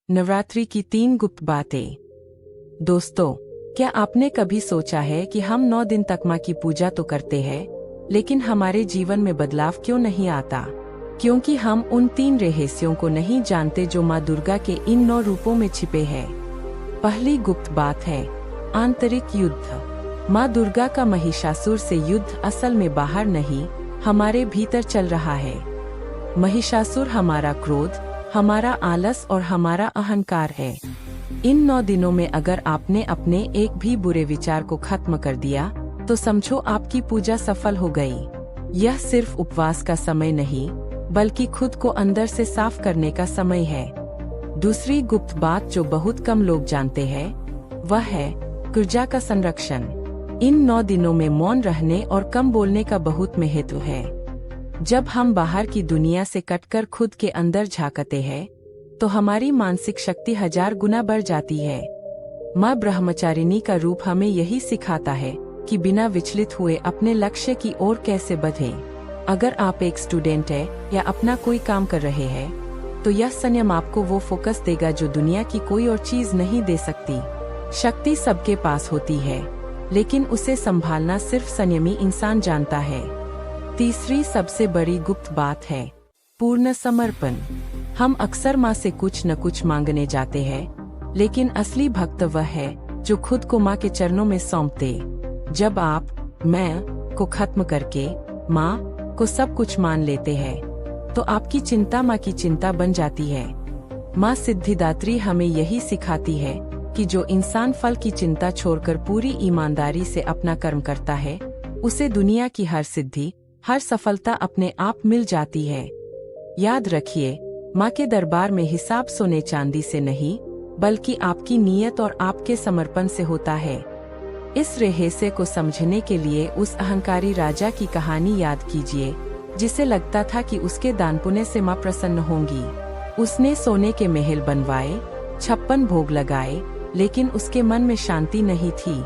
नवरात्रि की 3 गुप्त बातें। दोस्तों, क्या आपने कभी सोचा है कि हम 9 दिन तक माँ की पूजा तो करते हैं, लेकिन हमारे जीवन में बदलाव क्यों नहीं आता? क्योंकि हम उन 3 रहस्यों को नहीं जानते जो माँ दुर्गा के इन 9 रूपों में छिपे हैं। पहली गुप्त बात है आंतरिक युद्ध। माँ दुर्गा का महिषासुर से युद्ध असल में बाहर नहीं, हमारे भीतर चल रहा है। महिषासुर हमारा क्रोध, हमारा आलस और हमारा अहंकार है। इन 9 दिनों में अगर आपने अपने एक भी बुरे विचार को खत्म कर दिया, तो समझो आपकी पूजा सफल हो गई। यह सिर्फ उपवास का समय नहीं, बल्कि खुद को अंदर से साफ करने का समय है। दूसरी गुप्त बात जो बहुत कम लोग जानते हैं, वह है ऊर्जा का संरक्षण। इन 9 दिनों में मौन रहने और कम बोलने का बहुत महत्व है। जब हम बाहर की दुनिया से कटकर खुद के अंदर झांकते हैं, तो हमारी मानसिक शक्ति 1000 गुना बढ़ जाती है। माँ ब्रह्मचारिणी का रूप हमें यही सिखाता है कि बिना विचलित हुए अपने लक्ष्य की ओर कैसे बढ़ें। अगर आप एक स्टूडेंट है या अपना कोई काम कर रहे हैं, तो यह संयम आपको वो फोकस देगा जो दुनिया की कोई और चीज नहीं दे सकती। शक्ति सबके पास होती है, लेकिन उसे संभालना सिर्फ संयमी इंसान जानता है। तीसरी सबसे बड़ी गुप्त बात है पूर्ण समर्पण। हम अक्सर माँ से कुछ न कुछ मांगने जाते हैं, लेकिन असली भक्त वह है जो खुद को माँ के चरणों में सौंप दे। जब आप मैं को खत्म करके माँ को सब कुछ मान लेते हैं, तो आपकी चिंता माँ की चिंता बन जाती है। माँ सिद्धिदात्री हमें यही सिखाती है कि जो इंसान फल की चिंता छोड़कर पूरी ईमानदारी से अपना कर्म करता है, उसे दुनिया की हर सिद्धि, हर सफलता अपने आप मिल जाती है। याद रखिए, माँ के दरबार में हिसाब सोने चांदी से नहीं, बल्कि आपकी नीयत और आपके समर्पण से होता है। इस रहस्य को समझने के लिए उस अहंकारी राजा की कहानी याद कीजिए, जिसे लगता था कि उसके दान पुण्य से माँ प्रसन्न होंगी। उसने सोने के महल बनवाए, 56 भोग लगाए, लेकिन उसके मन में शांति नहीं थी।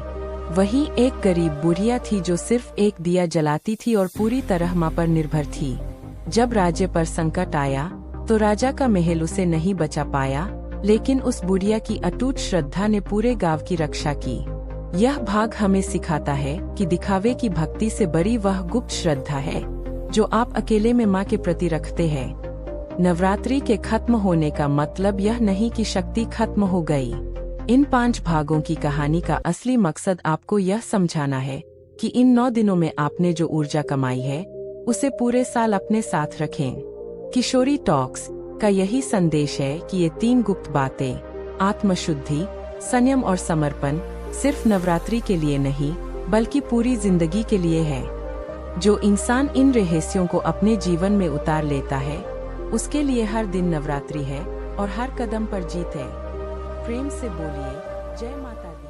वहीं एक गरीब बुढ़िया थी जो सिर्फ एक दिया जलाती थी और पूरी तरह माँ पर निर्भर थी। जब राज्य पर संकट आया, तो राजा का महल उसे नहीं बचा पाया, लेकिन उस बुढ़िया की अटूट श्रद्धा ने पूरे गांव की रक्षा की। यह भाग हमें सिखाता है कि दिखावे की भक्ति से बड़ी वह गुप्त श्रद्धा है जो आप अकेले में माँ के प्रति रखते हैं। नवरात्रि के खत्म होने का मतलब यह नहीं कि शक्ति खत्म हो गई। इन 5 भागों की कहानी का असली मकसद आपको यह समझाना है कि इन 9 दिनों में आपने जो ऊर्जा कमाई है, उसे पूरे साल अपने साथ रखें। किशोरी टॉक्स का यही संदेश है कि ये 3 गुप्त बातें, आत्मशुद्धि, संयम और समर्पण, सिर्फ नवरात्रि के लिए नहीं, बल्कि पूरी जिंदगी के लिए है। जो इंसान इन रहस्यों को अपने जीवन में उतार लेता है, उसके लिए हर दिन नवरात्रि है और हर कदम पर जीत है। प्रेम से बोलिए, जय माता दी।